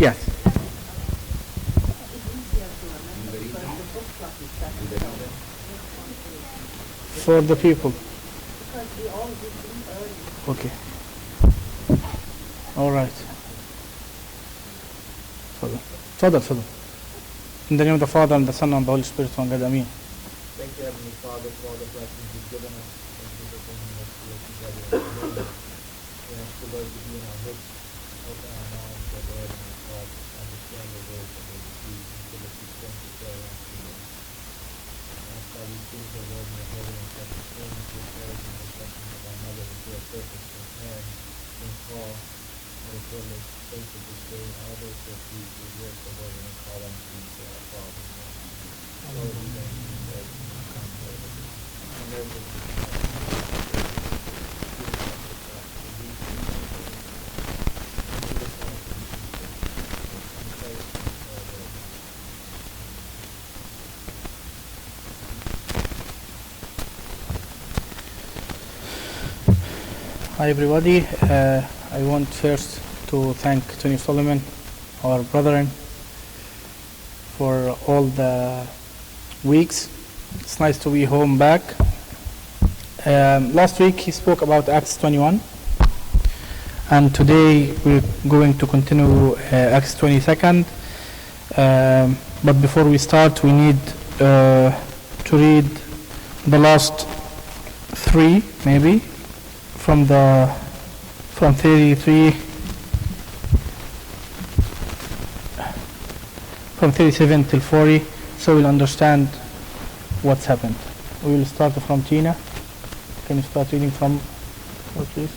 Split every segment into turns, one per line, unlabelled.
Yes. For the people. Okay. All right. تفضل. In the name of the Father and the Son and the Holy Spirit, one God, Amen.
Thank you, Heavenly Father, for all the blessings you've given us. Thank you for bringing us here together in the room. We ask the Lord to be in our midst, open our minds, our Lord, and our thoughts, understand the words that we receive, and give us the strength to pray after you. Ask all these things, O Lord, in your holy and precious name, and your prayers and the blessings of our mother, and to our purpose, St. Mary, St. Paul, and the privilege, faith of this day, and all those who are pleased to hear the Lord and call on to you, our Father. Lord, we thank you.
Hi everybody. I want first to thank Tony Solomon, our brethren, for all the weeks. It's nice to be home back. Last week he spoke about Acts 21, and today we're going to continue Acts 22nd. But before we start, we need to read the last three, maybe, from 33, from 37 till 40, so we'll understand what's happened. We will start from Tina. Can you start reading from her, please?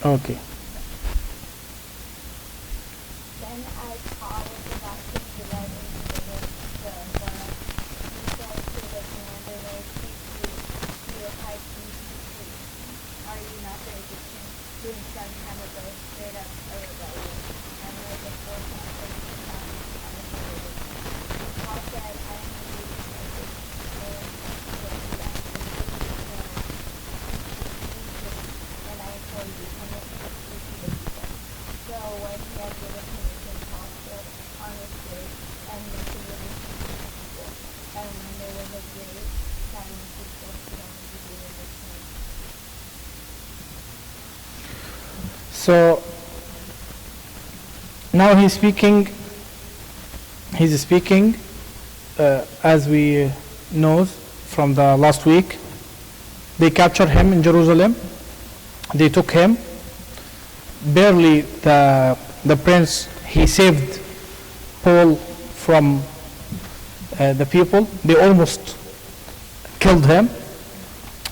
Okay. So now he's speaking, as we know from the last week. They captured him in Jerusalem. They took him. Barely the prince, he saved Paul from the people. They almost killed him.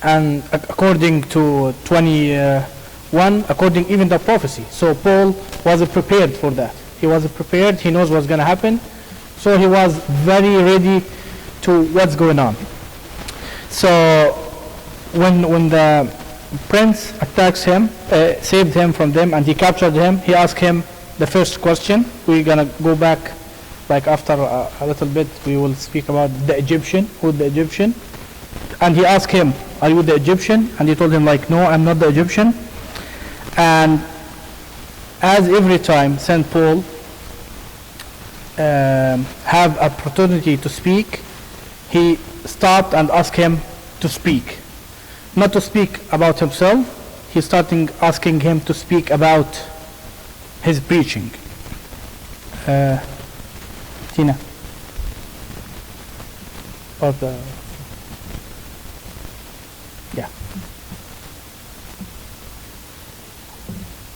And according to 21, according even the prophecy. So Paul was prepared for that. He was prepared. He knows what's going to happen. So he was very ready to what's going on. So when the prince attacks him, saved him from them, and he captured him, he asked him the first question. We're going to go back, like after a little bit, we will speak about the Egyptian, who's the Egyptian. And he asked him, are you the Egyptian? And he told him, like, no, I'm not the Egyptian. And as every time St. Paul have opportunity to speak, he stopped and asked him to speak. Not to speak about himself, he's starting asking him to speak about his preaching. Tina. Or the... Yeah.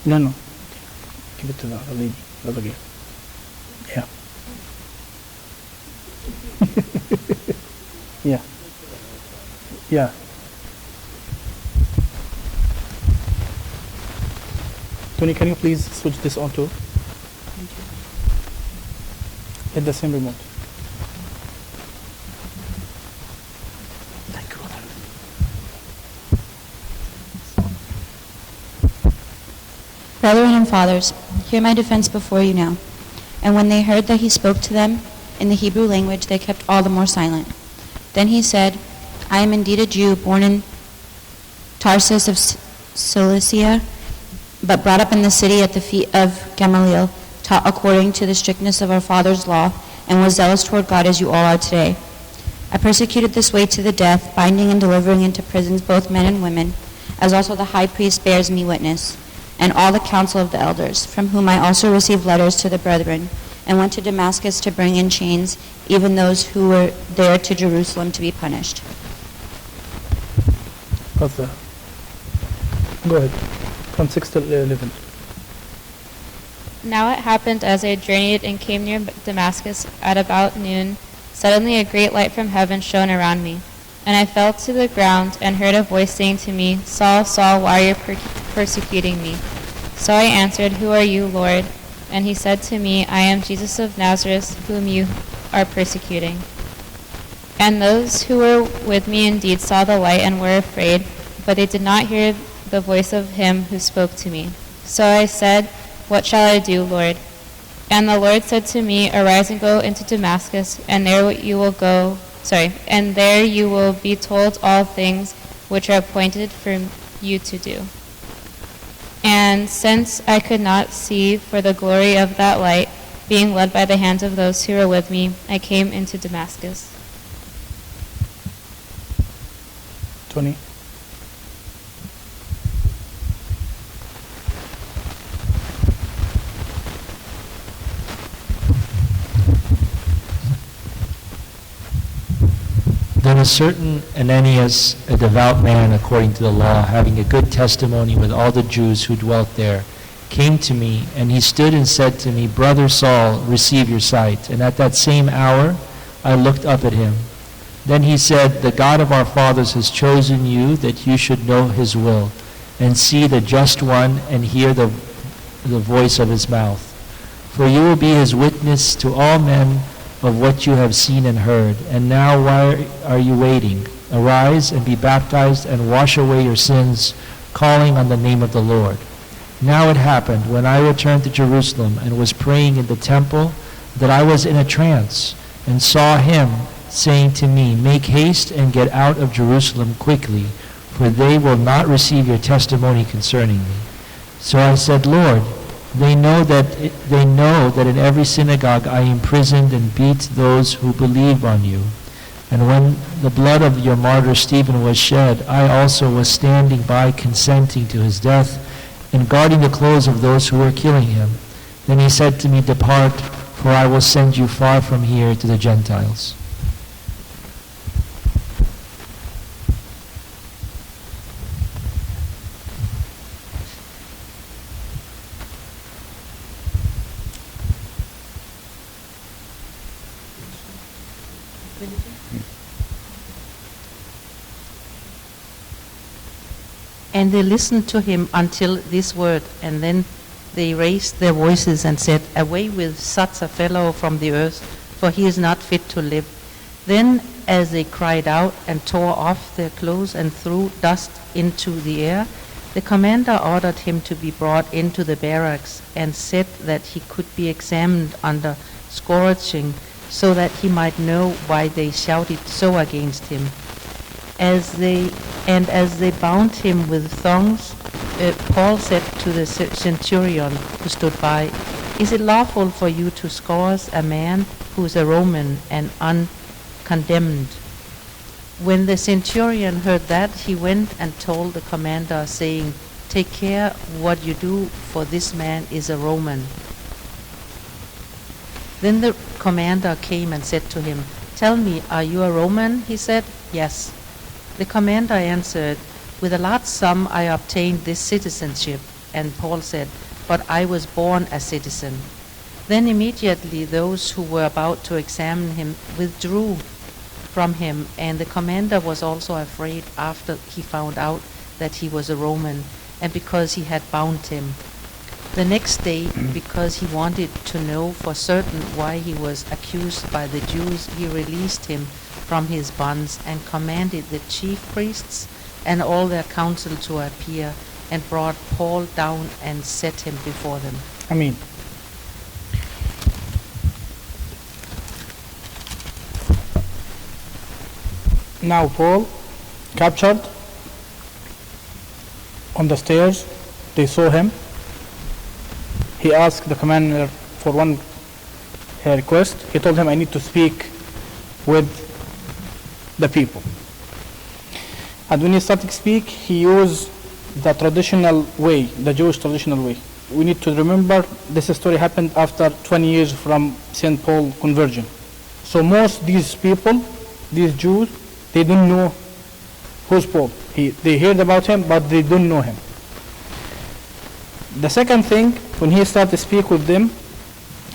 No. Give it to the lady over here. Yeah. Yeah. Yeah. Tony, can you please switch this on too? Hit the same remote. Thank you, brother.
Brethren and fathers, hear my defense before you now. And when they heard that he spoke to them in the Hebrew language, they kept all the more silent. Then he said, I am indeed a Jew, born in Tarsus of Cilicia, but brought up in the city at the feet of Gamaliel, taught according to the strictness of our father's law, and was zealous toward God as you all are today. I persecuted this way to the death, binding and delivering into prisons both men and women, as also the high priest bears me witness, and all the council of the elders, from whom I also received letters to the brethren, and went to Damascus to bring in chains even those who were there to Jerusalem to be punished.
Brother, go ahead. From 6 to 11.
Now it happened as I journeyed and came near Damascus at about noon, suddenly a great light from heaven shone around me. And I fell to the ground and heard a voice saying to me, Saul, Saul, why are you persecuting me? So I answered, Who are you, Lord? And he said to me, I am Jesus of Nazareth, whom you are persecuting. And those who were with me indeed saw the light and were afraid, but they did not hear the voice of him who spoke to me. So I said, What shall I do, Lord? And the Lord said to me, Arise and go into Damascus, and there you will be told all things which are appointed for you to do. And since I could not see for the glory of that light, being led by the hands of those who were with me, I came into Damascus.
20.
Then a certain Ananias, a devout man according to the law, having a good testimony with all the Jews who dwelt there, came to me, and he stood and said to me, Brother Saul, receive your sight. And at that same hour I looked up at him. Then he said, The God of our fathers has chosen you, that you should know his will, and see the just one, and hear the voice of his mouth. For you will be his witness to all men of what you have seen and heard. And now why are you waiting? Arise and be baptized and wash away your sins, calling on the name of the Lord. Now it happened, when I returned to Jerusalem and was praying in the temple, that I was in a trance, and saw him saying to me, Make haste and get out of Jerusalem quickly, for they will not receive your testimony concerning me. So I said, Lord, they know that in every synagogue I imprisoned and beat those who believe on you. And when the blood of your martyr Stephen was shed, I also was standing by, consenting to his death, and guarding the clothes of those who were killing him. Then he said to me, Depart, for I will send you far from here to the Gentiles.
And they listened to him until this word, and then they raised their voices and said, Away with such a fellow from the earth, for he is not fit to live. Then, as they cried out and tore off their clothes and threw dust into the air, the commander ordered him to be brought into the barracks, and said that he could be examined under scourging, so that he might know why they shouted so against him. As they bound him with thongs, Paul said to the centurion who stood by, Is it lawful for you to scourge a man who is a Roman and uncondemned? When the centurion heard that, he went and told the commander, saying, Take care what you do, for this man is a Roman. Then the commander came and said to him, Tell me, are you a Roman? He said, Yes. The commander answered, With a large sum I obtained this citizenship. And Paul said, But I was born a citizen. Then immediately those who were about to examine him withdrew from him, and the commander was also afraid after he found out that he was a Roman, and because he had bound him. The next day, because he wanted to know for certain why he was accused by the Jews, he released him from his bonds and commanded the chief priests and all their council to appear, and brought Paul down and set him before them.
Ameen. Now Paul captured on the stairs. They saw him. He asked the commander for one request. He told him, I need to speak with the people. And when he started to speak, he used the traditional way, the Jewish traditional way. We need to remember this story happened after 20 years from St. Paul conversion. So most these people, these Jews, they didn't know who's Paul. They heard about him, but they don't know him. The second thing, when he started to speak with them,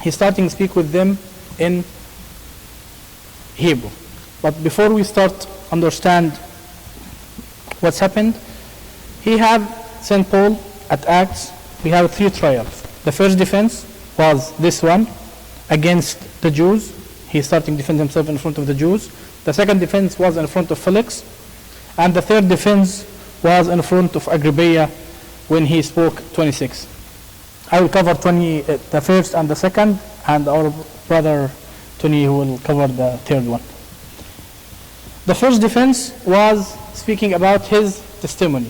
he started to speak with them in Hebrew. But before we start understand what's happened, he had St. Paul at Acts. We have 3 trials. The first defense was this one against the Jews. He started to defend himself in front of the Jews. The second defense was in front of Felix. And the third defense was in front of Agrippa when he spoke 26. I will cover the first and the second, and our brother Tony will cover the third one. The first defense was speaking about his testimony,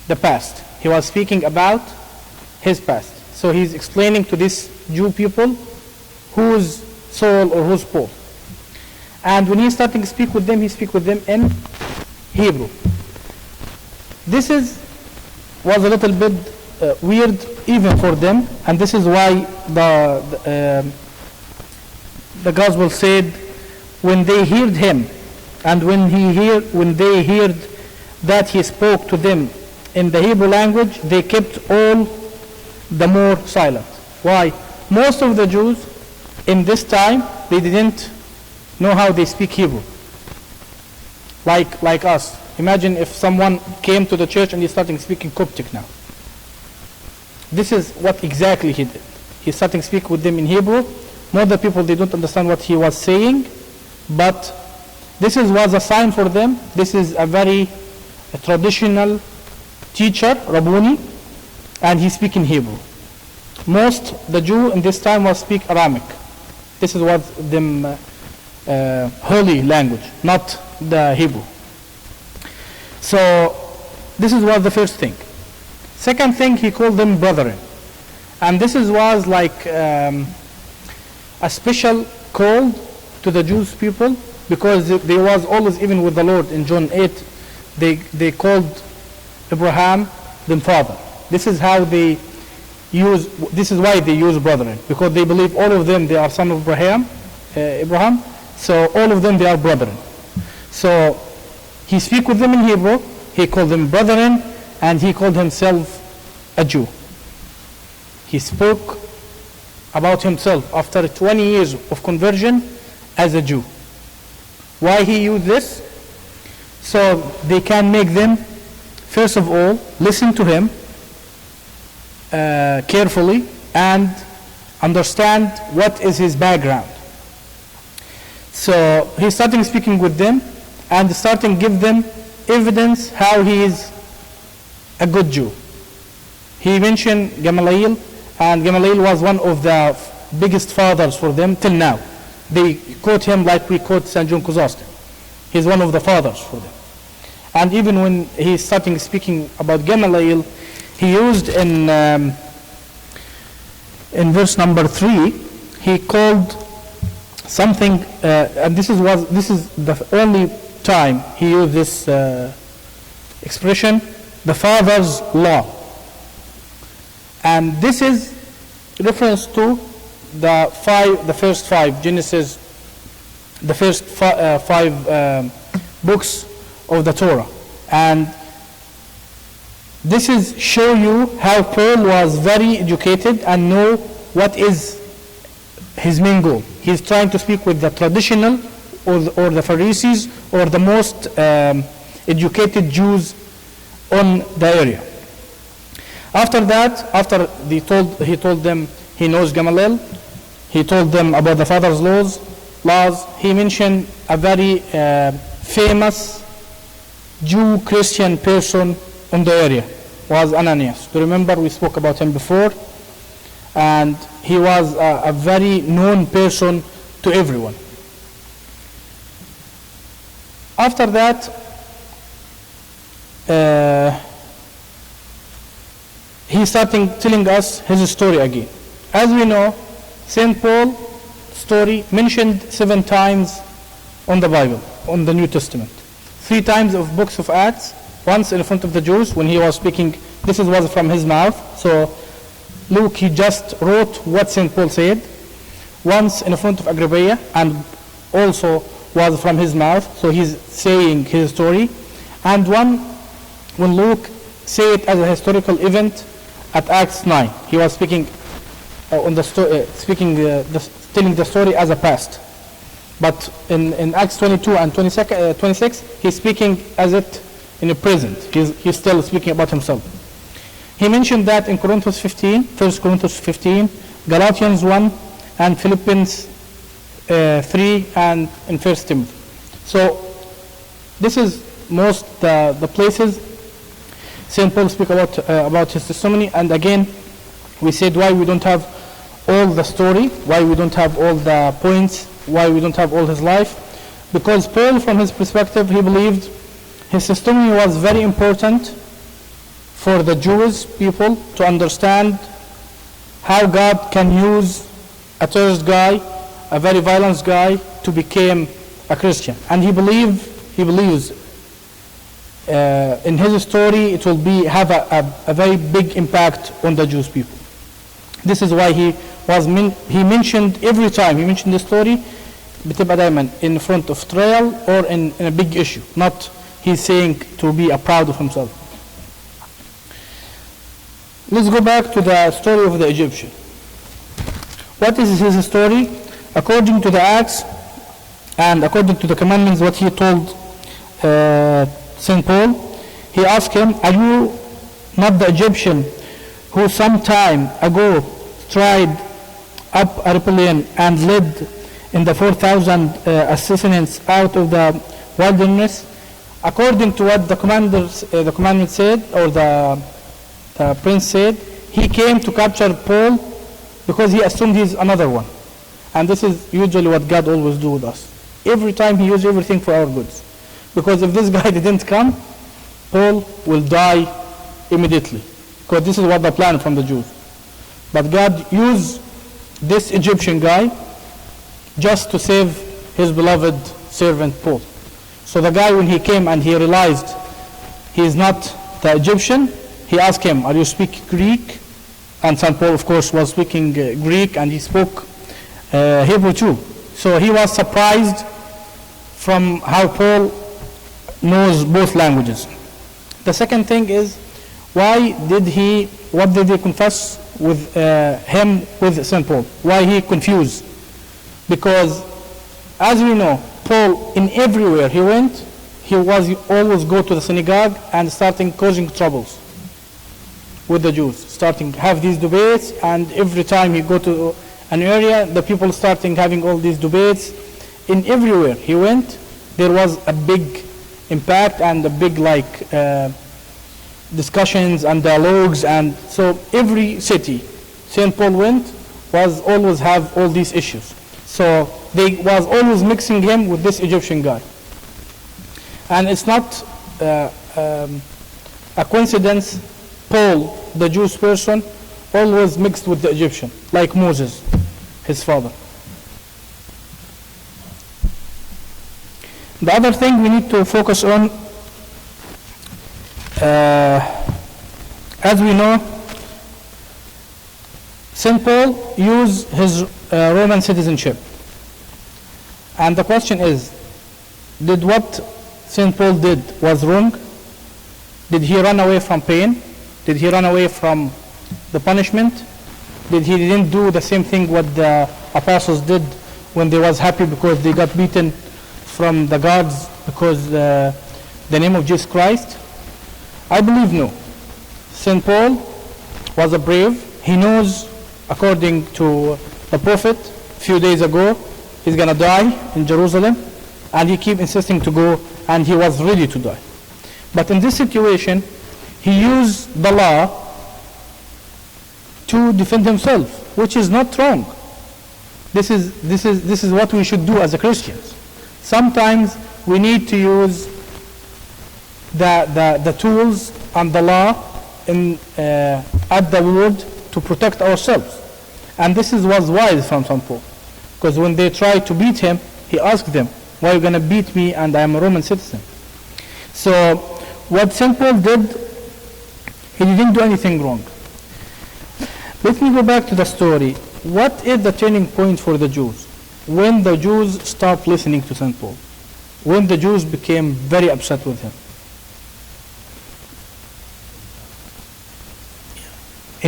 the past. He was speaking about his past. So he's explaining to these Jew people who's Saul or who's Paul. And when he's starting to speak with them, he speaks with them in Hebrew. This was a little bit weird even for them, and this is why the gospel said when they heard him, and when they heard that he spoke to them in the Hebrew language, they kept all the more silent. Why? Most of the Jews in this time, they didn't know how they speak Hebrew. Like us. Imagine if someone came to the church and he started speaking Coptic now. This is what exactly he did. He started speaking with them in Hebrew. Not the people, they don't understand what he was saying, but this was a sign for them. This is a very traditional teacher, Rabboni, and he speaks in Hebrew. Most the Jew in this time was speak Aramaic. This is what them holy language, not the Hebrew. So this was the first thing. Second thing, he called them brethren, and this was like a special call to the Jewish people, because they was always, even with the Lord in John 8, they called Abraham them father. This is how they use. This is why they use brethren, because they believe all of them they are son of Abraham. So all of them they are brethren. So he speak with them in Hebrew. He called them brethren, and he called himself a Jew. He spoke about himself after 20 years of conversion as a Jew. Why he used this? So they can make them, first of all, listen to him carefully and understand what is his background. So he started speaking with them and starting give them evidence how he is a good Jew. He mentioned Gamaliel, and Gamaliel was one of the biggest fathers for them till now. They quote him like we quote St. John Chrysostom. He's one of the fathers for them. And even when he started speaking about Gamaliel, he used in verse number 3, he called something, and this is the only time he used this expression, the Father's law. And this is reference to the first 5 Genesis, the first 5 books of the Torah. And this is show you how Paul was very educated and know what is his main goal. He's trying to speak with the traditional or the Pharisees or the most educated Jews on the area. After that, after he told them he knows Gamaliel, he told them about the Father's laws, he mentioned a very famous Jew Christian person in the area, was Ananias. Do you remember we spoke about him before? And he was a very known person to everyone. After that, he's starting telling us his story again. As we know, St. Paul's story mentioned 7 times on the Bible, on the New Testament. 3 times of books of Acts, once in front of the Jews when he was speaking, this was from his mouth. So Luke, he just wrote what St. Paul said. Once in front of Agrippa, and also was from his mouth, so he's saying his story. And one when Luke said it as a historical event at Acts 9. He was speaking on the telling the story as a past. But in Acts 22 and 26, he's speaking as it in the present. He's still speaking about himself. He mentioned that in Corinthians 15, 1 Corinthians 15, Galatians 1, and Philippians 3, and in 1 Timothy. So this is most the places St. Paul speak about his testimony. And again, we said why we don't have all the story, why we don't have all the points, why we don't have all his life. Because Paul, from his perspective, he believed his testimony was very important for the Jewish people to understand how God can use a terrorist guy, a very violent guy, to become a Christian. And he believes in his story it will have a very big impact on the Jewish people. This is why he mentioned every time he mentioned the story بتبقى دايما in front of trial or in a big issue, not he's saying to be proud of himself. Let's go back to the story of the Egyptian. What is his story? According to the Acts and according to the commandments, what he told St. Paul, he asked him, are you not the Egyptian who some time ago tried up a rebellion and led in the 4,000 assassins out of the wilderness? According to what the commandment said, or the prince said, he came to capture Paul because he assumed he's another one. And this is usually what God always do with us. Every time he uses everything for our goods. Because if this guy didn't come, Paul will die immediately. Because this is what the plan from the Jews. But God used this Egyptian guy just to save his beloved servant Paul. So the guy, when he came and he realized he is not the Egyptian, he asked him, are you speak Greek? And St. Paul, of course, was speaking Greek, and he spoke Hebrew too. So he was surprised from how Paul knows both languages. The second thing is, what did he confess with him with St. Paul? Why he confused? Because as we know, Paul, in everywhere he went, he was always go to the synagogue and starting causing troubles with the Jews, starting have these debates, and every time he go to an area, the people starting having all these debates. In everywhere he went, there was a big impact and a big discussions and dialogues, and so every city St. Paul went was always have all these issues. So they was always mixing him with this Egyptian guy. And it's not a coincidence, Paul, the Jewish person, always mixed with the Egyptian, like Moses, his father. The other thing we need to focus on, as we know, St. Paul used his Roman citizenship. And the question is, did what St. Paul did was wrong? Did he run away from pain? Did he run away from the punishment? Did he didn't do the same thing what the apostles did when they was happy because they got beaten from the gods because the name of Jesus Christ? I believe no. St. Paul was a brave. He knows, according to the prophet, a few days ago, he's going to die in Jerusalem, and he keep insisting to go, and he was ready to die. But in this situation, he used the law to defend himself, which is not wrong. This is what we should do as a Christians. Sometimes we need to use the tools and the law at the word to protect ourselves. And this was wise from St. Paul. Because when they tried to beat him, he asked them, why are you going to beat me and I am a Roman citizen? So what St. Paul did, he didn't do anything wrong. Let me go back to the story. What is the turning point for the Jews? When the Jews stopped listening to St. Paul. When the Jews became very upset with him.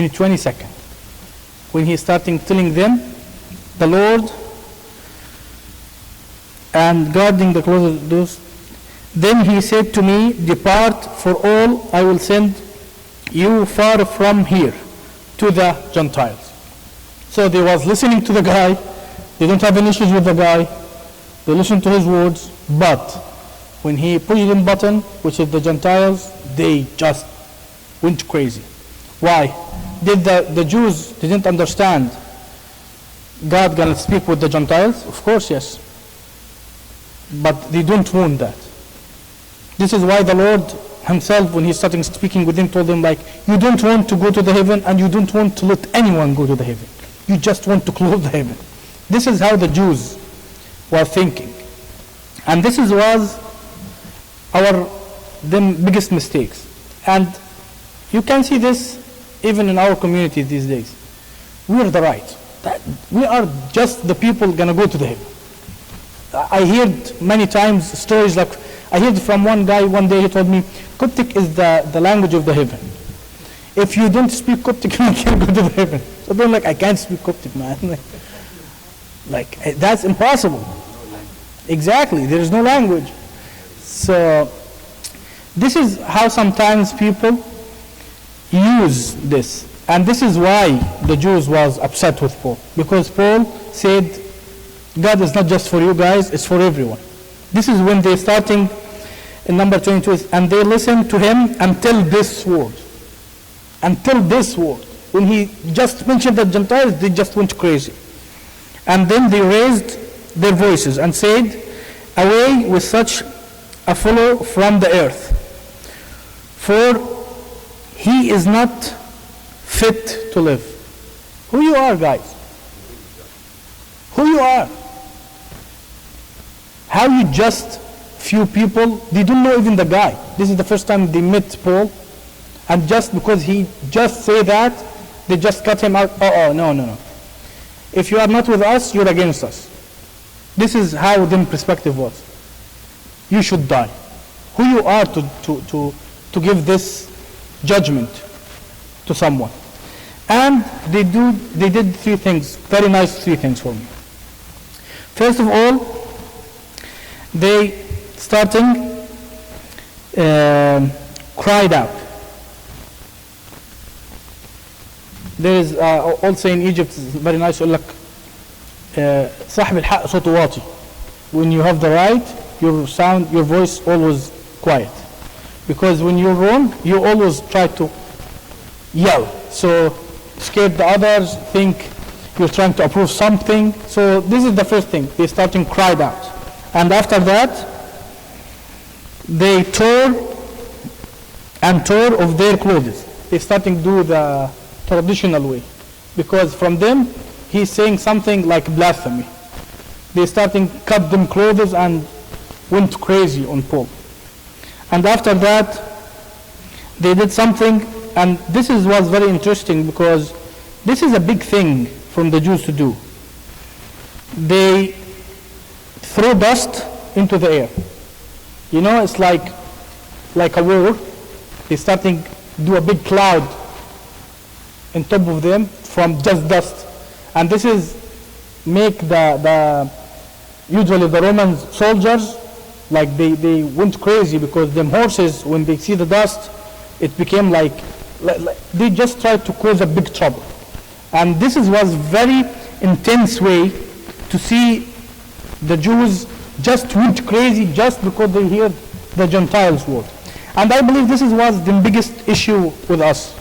In 20 seconds. When he started telling them, the Lord and guarding the closest doors. Then he said to me, depart, for all I will send you far from here to the Gentiles. So they was listening to the guy. They don't have any issues with the guy. They listen to his words. But when he pushed the button, which is the Gentiles, they just went crazy. Why? Did the Jews didn't understand God gonna speak with the Gentiles? Of course, yes. But they don't want that. This is why the Lord himself, when he started speaking with them, told them, like, you don't want to go to the heaven and you don't want to let anyone go to the heaven. You just want to close the heaven. This is how the Jews were thinking. And this was our biggest mistakes. And you can see this even in our community these days. We are the right. We are just the people going to go to the heaven. I heard many times stories like, I heard from one guy one day, he told me, Coptic is the language of the heaven. If you don't speak Coptic, you can't go to the heaven. So I'm like, I can't speak Coptic, man. Like, that's impossible. Exactly, there is no language. So this is how sometimes people use this. And this is why the Jews was upset with Paul. Because Paul said, God is not just for you guys, it's for everyone. This is when they starting in number 22, and they listened to him until this word. Until this word. When he just mentioned the Gentiles, they just went crazy. And then they raised their voices and said, away with such a fellow from the earth. For he is not fit to live. Who you are, guys? Who you are? How you just few people, they don't know even the guy. This is the first time they met Paul, and just because he just say that, they just cut him out. Oh, no. If you are not with us, you're against us. This is how their perspective was. You should die. Who you are to give this judgment to someone? And they did three things, very nice three things for me. First of all, they starting cried out. There is also in Egypt, very nice, يقول لك صاحب الحق صوته واطي. When you have the right, your voice always quiet. Because when you're wrong, you always try to yell. So scared the others, think you're trying to approve something. So this is the first thing. They starting cried out. And after that, they tore of their clothes. They starting to do the traditional way. Because from them, he's saying something like blasphemy. They starting cut them clothes and went crazy on Paul. And after that, they did something, and this was very interesting because this is a big thing from the Jews to do. They throw dust into the air. You know, it's like a war. They starting do a big cloud on top of them from just dust. And this is make usually the Roman soldiers, like they went crazy because them horses, when they see the dust, it became like they just tried to cause a big trouble. And this was very intense way to see the Jews just went crazy just because they heard the Gentiles word. And I believe this was the biggest issue with us,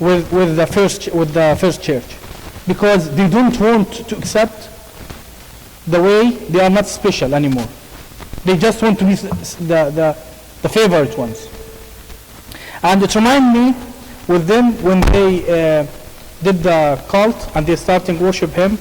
with the first church, because they don't want to accept the way they are not special anymore. They just want to be the favorite ones. And it reminds me with them when they did the cult and they started to worship him,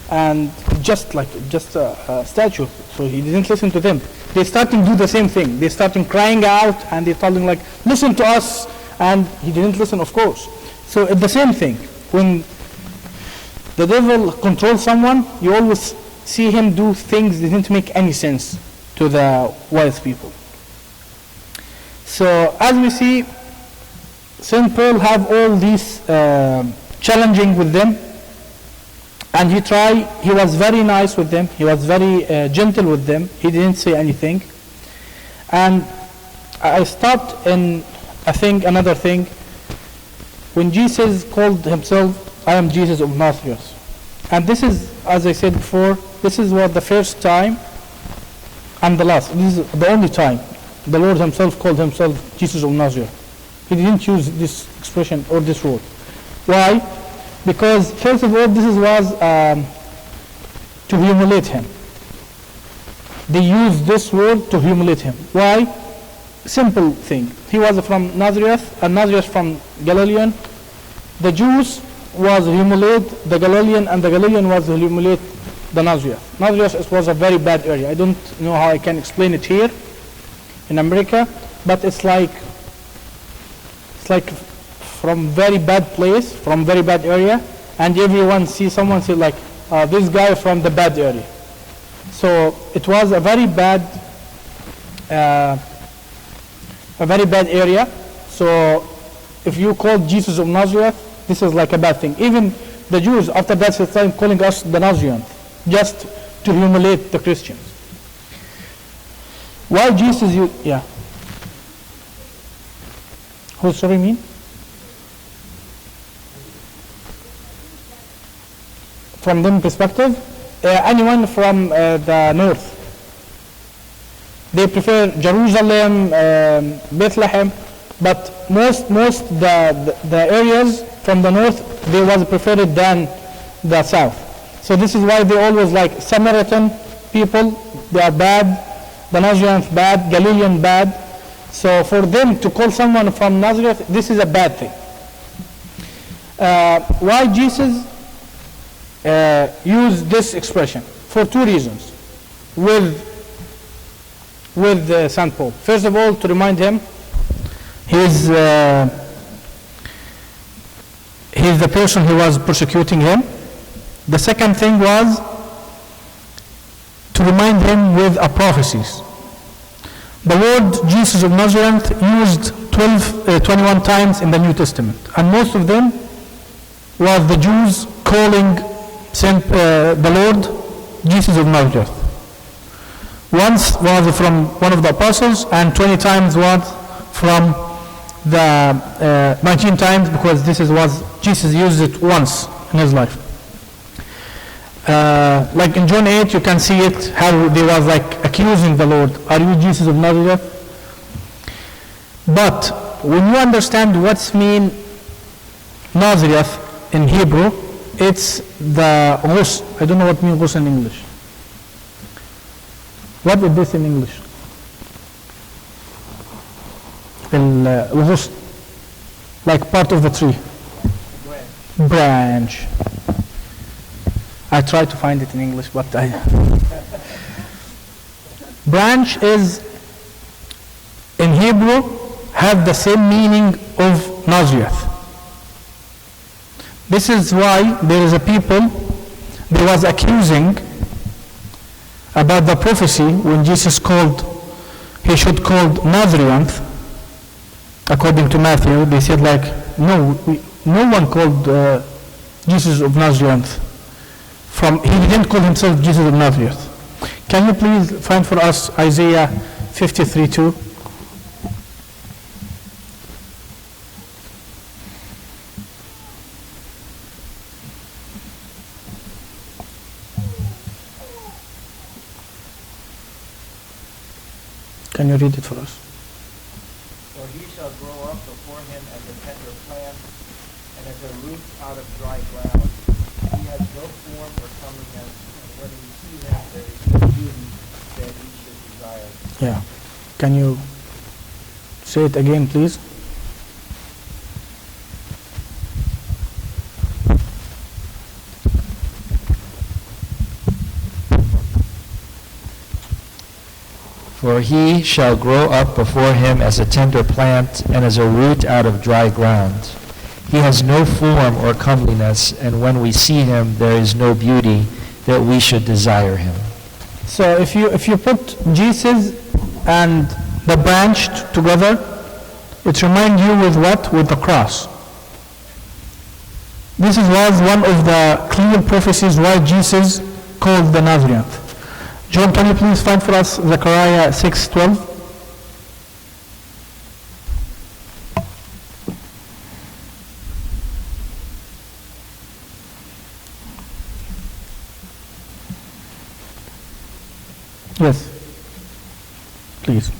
and just a statue. So he didn't listen to them. They started to do the same thing. They started crying out and they told him like, listen to us, and he didn't listen, of course. So it's the same thing. When the devil controls someone, you always see him do things that didn't make any sense to the wise people. So as we see, St. Paul have all these challenging with them, and he was very nice with them, he was very gentle with them, he didn't say anything. And I stopped in, I think, another thing. When Jesus called himself, I am Jesus of Nazareth. And this is, as I said before, this is what the first time and the last, this is the only time the Lord himself called himself Jesus of Nazareth. He didn't use this expression or this word. Why? Because first of all, this was to humiliate him. They used this word to humiliate him. Why? Simple thing. He was from Nazareth, and Nazareth from Galilean. The Jews was humiliate the Galilean, and the Galilean was humiliate the Nazareth. Nazareth was a very bad area. I don't know how I can explain it here in America, but it's like from very bad place, from very bad area, and everyone see someone say like, this guy from the bad area. So it was a very bad area. So if you call Jesus of Nazareth, this is like a bad thing. Even the Jews after that started calling us the Nazareans, just to humiliate the Christians. Why Jesus? Yeah. Who's sorry mean? From them perspective, anyone from the north. They prefer Jerusalem, Bethlehem, but most the areas from the north, they was preferred than the south. So this is why they always like Samaritan people, they are bad, the Nazareans bad, Galilean bad. So for them to call someone from Nazareth, this is a bad thing. Why Jesus used this expression? For two reasons with St. Paul. First of all, to remind him he's the person who was persecuting him. The second thing was to remind him with a prophecies. The Lord Jesus of Nazareth used 21 times in the New Testament, and most of them was the Jews calling the Lord Jesus of Nazareth. Once was from one of the apostles, and 20 times was from the 19 times, because Jesus used it once in his life. Like in John 8, you can see it, how they was like accusing the Lord, are you Jesus of Nazareth? But when you understand what's mean Nazareth in Hebrew, it's the Ghus. I don't know what means Ghus in English. What is this in English? Ghus, like part of the tree. Branch. I tried to find it in English, but branch is, in Hebrew, have the same meaning of Nazareth. This is why there is a people, they was accusing about the prophecy when Jesus called, he should call Nazareans, according to Matthew. They said like, no one called Jesus of Nazareth. He didn't call himself Jesus of Nazareth. Can you please find for us Isaiah 53:2? Can you read it for us?
For he shall grow up before him as a tender plant, and as a root out of dry ground. He has no form or comeliness, and when we see him, there is no beauty that he should be desire.
Yeah. Can you say it again, please?
For he shall grow up before him as a tender plant and as a root out of dry ground. He has no form or comeliness, and when we see him, there is no beauty that we should desire him.
So if you put Jesus and the branch together, it reminds you with what? With the cross. This was one of the clear prophecies why Jesus called the Nazarene. John, can you please find for us Zechariah 6:12? Yes, please.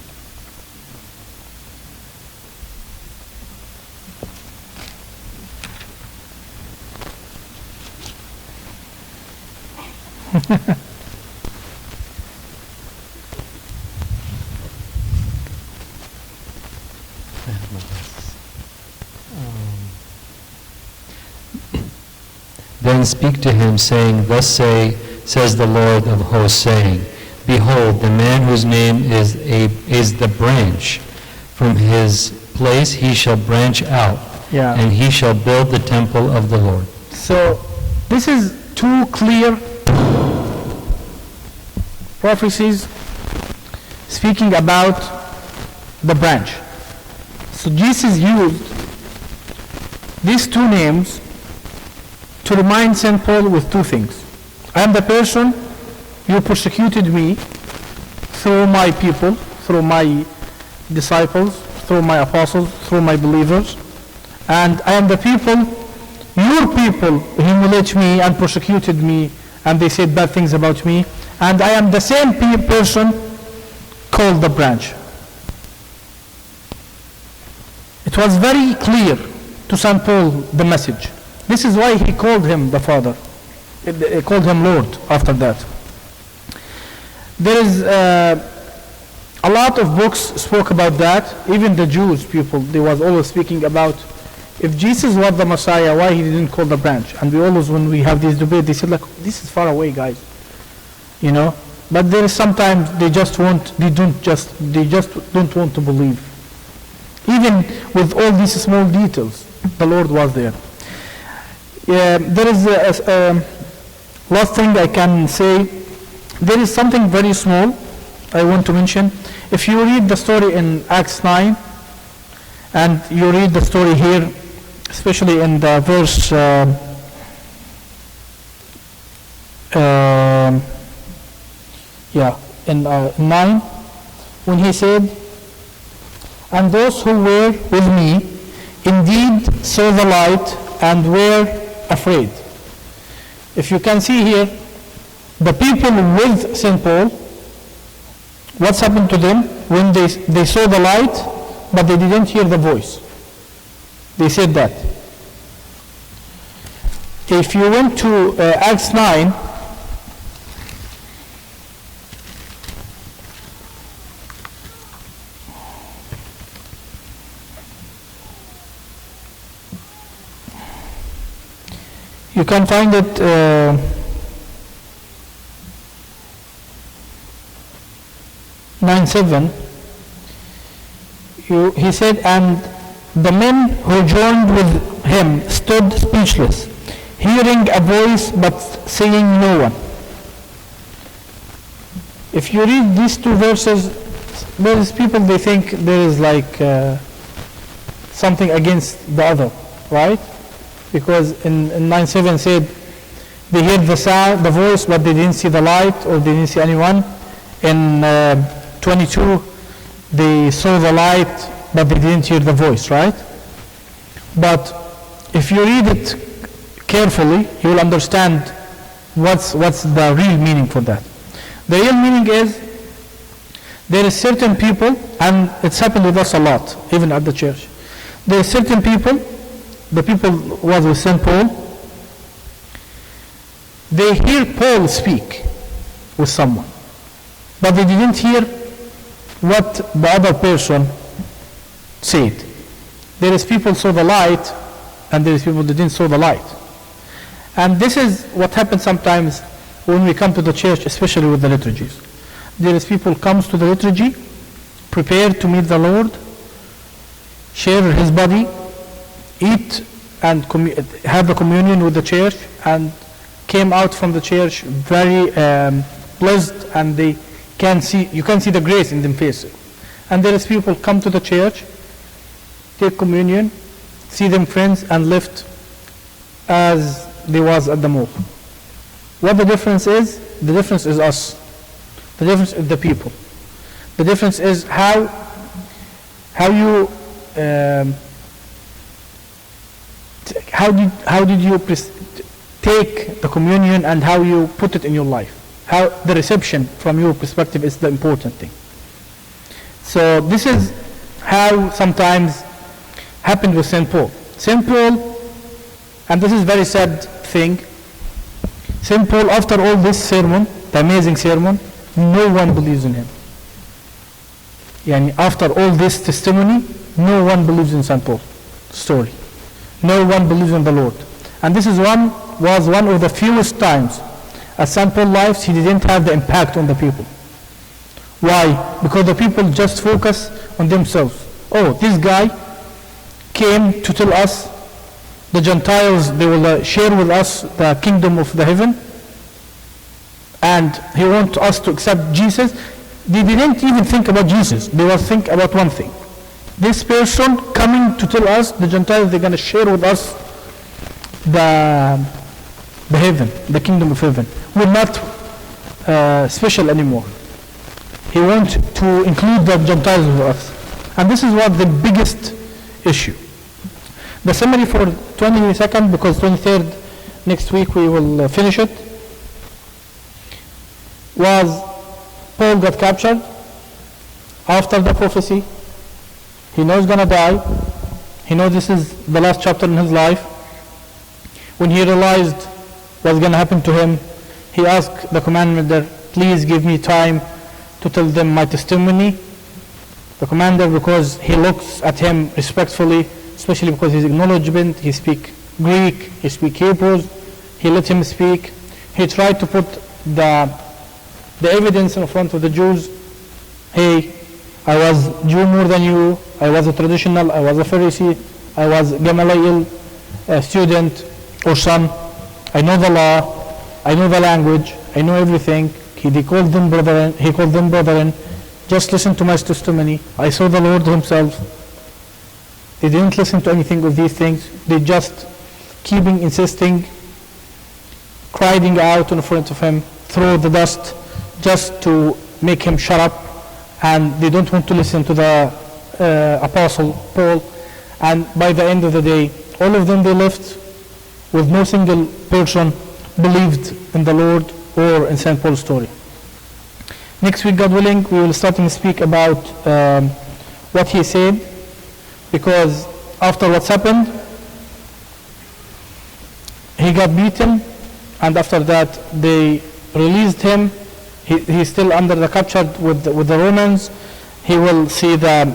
Then speak to him, saying, Thus says the Lord of hosts, saying, Behold, the man whose name is the branch. From his place he shall branch out, and he shall build the temple of the Lord.
So this is two clear prophecies speaking about the branch. So Jesus used these two names to remind St. Paul with two things. I am the person you persecuted me through my people, through my disciples, through my apostles, through my believers. And I am the people, your people humiliate me and persecuted me, and they said bad things about me. And I am the same person called the branch. It was very clear to St. Paul, the message. This is why he called him the Father. He called him Lord after that. There is a lot of books spoke about that. Even the Jewish people, they was always speaking about if Jesus was the Messiah, why he didn't call the branch? And we always, when we have these debates, they said like, this is far away, guys. You know? But there is sometimes they just don't want to believe. Even with all these small details, the Lord was there. There is a last thing I can say. There is something very small I want to mention. If you read the story in Acts 9, and you read the story here, especially in the verse in 9, when he said, and those who were with me indeed saw the light and were afraid. If you can see here, the people with St. Paul, what's happened to them when they saw the light, but they didn't hear the voice? They said that. If you went to Acts 9, you can find it 9:7. He said, and the men who joined with him stood speechless, hearing a voice but seeing no one. If you read these two verses, those people, they think there is like something against the other, right? Because in 9:7 said they heard the sound, the voice, but they didn't see the light or they didn't see anyone. In 22, they saw the light, but they didn't hear the voice, right? But if you read it carefully, you will understand what's the real meaning for that. The real meaning is there is certain people, and it's happened with us a lot, even at the church. There are certain people, the people was with St. Paul, they hear Paul speak with someone, but they didn't hear what the other person said. There is people saw the light, and there is people that didn't saw the light. And this is what happens sometimes when we come to the church, especially with the liturgies. There is people comes to the liturgy, prepared to meet the Lord, share his body, eat and have the communion with the church, and came out from the church very blessed, and you can see the grace in their faces. And there is people come to the church, take communion, see them friends, and left as they was at the move. What the difference is? The difference is us. The difference is the people. The difference is how you how did you take the communion, and how you put it in your life. How the reception from your perspective is the important thing. So this is how sometimes happened with St. Paul. St. Paul, and this is very sad thing, St. Paul, after all this sermon, the amazing sermon, no one believes in him. Yani after all this testimony, no one believes in St. Paul's story. No one believes in the Lord. And this was one of the fewest times at St. Paul's life he didn't have the impact on the people. Why? Because the people just focus on themselves. Oh, this guy came to tell us, the Gentiles, they will share with us the kingdom of the heaven, and he wants us to accept Jesus. They didn't even think about Jesus. They will think about one thing. This person coming to tell us, the Gentiles, they're going to share with us the heaven, the kingdom of heaven. We're not special anymore. He wants to include the Gentiles with us. And this is what the biggest issue. The summary for 22nd, because 23rd next week we will finish it, was Paul got captured after the prophecy. He knows he's going to die. He knows this is the last chapter in his life. When he realized what's going to happen to him, he asked the commander, please give me time to tell them my testimony. The commander, because he looks at him respectfully, especially because his acknowledgement, he speaks Greek, he speaks Hebrew, he let him speak. He tried to put the evidence in front of the Jews. Hey, I was Jew more than you, I was a traditional, I was a Pharisee, I was Gamaliel student or son, I know the law, I know the language, I know everything. He called them brethren, just listen to my testimony. I saw the Lord himself. They didn't listen to anything of these things. They just keeping insisting, crying out in front of him, throw the dust just to make him shut up, and they don't want to listen to the apostle Paul. And by the end of the day, all of them, they left with no single person believed in the Lord or in St. Paul's story. Next week, God willing, we will start and speak about what he said, because after what's happened, he got beaten, and after that they released him. He's still under the capture with the Romans. He will see the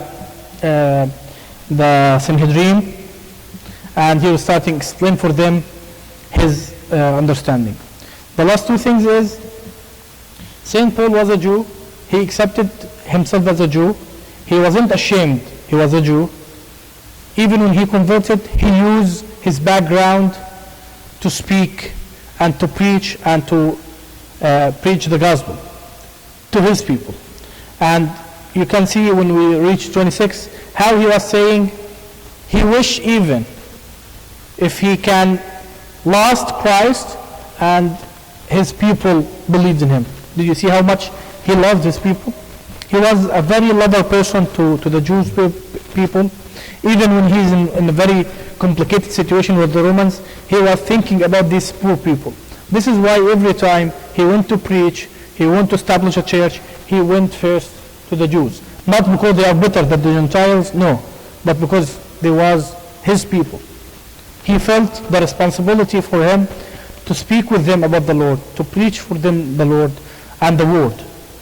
Sanhedrin, and he will start to explain for them his understanding. The last two things is, St. Paul was a Jew. He accepted himself as a Jew. He wasn't ashamed he was a Jew. Even when he converted, he used his background to speak and to preach and to preach the gospel to his people. And you can see when we reach 26 how he was saying he wished even if he can lost Christ and his people believed in him. Did you see how much he loved his people? He was a very lover person to the Jewish people. Even when he's in a very complicated situation with the Romans, he was thinking about these poor people. This is why every time he went to preach, he went to establish a church, he went first to the Jews. Not because they are better than the Gentiles, no, but because they was his people. He felt the responsibility for him to speak with them about the Lord, to preach for them the Lord and the word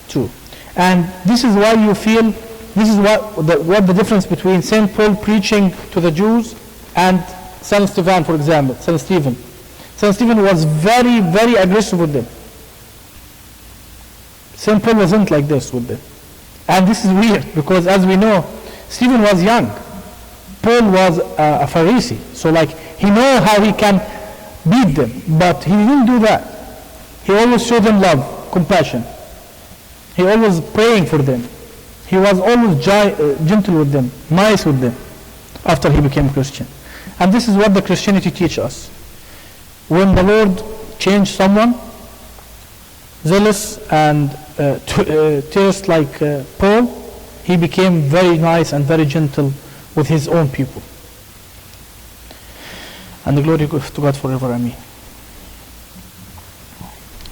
too. And this is why you feel, this is what the difference between St. Paul preaching to the Jews and St. Stephen, for example, St. Stephen. St. Stephen was very, very aggressive with them. St. Paul wasn't like this with them. And this is weird, because as we know, Stephen was young. Paul was a Pharisee. So like, he knew how he can beat them, but he didn't do that. He always showed them love, compassion. He always praying for them. He was always gentle with them, nice with them, after he became Christian. And this is what the Christianity teaches us. When the Lord changed someone, zealous and terrorist like Paul, he became very nice and very gentle with his own people. And the glory goes to God forever. Ameen.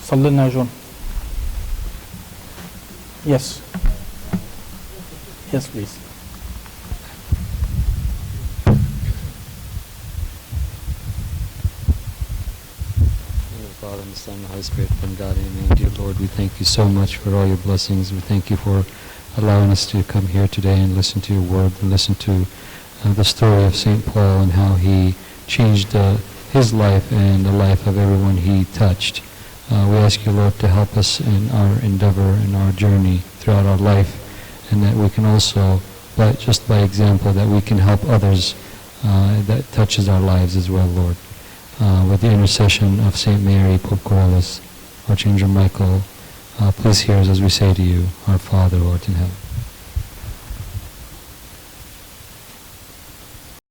صلي لنا يا جون. Yes. Yes, please.
In the Father, and the Son, and the Holy Spirit, one God, amen. Dear Lord, we thank you so much for all your blessings. We thank you for allowing us to come here today and listen to your word, and listen to the story of St. Paul and how he changed his life and the life of everyone he touched. We ask you, Lord, to help us in our endeavor, in our journey throughout our life, and that we can also, just by example, that we can help others that touches our lives as well, Lord. With the intercession of St. Mary, Pope Corollas, Archangel Michael, please hear us as we say to you, Our Father, who art in heaven.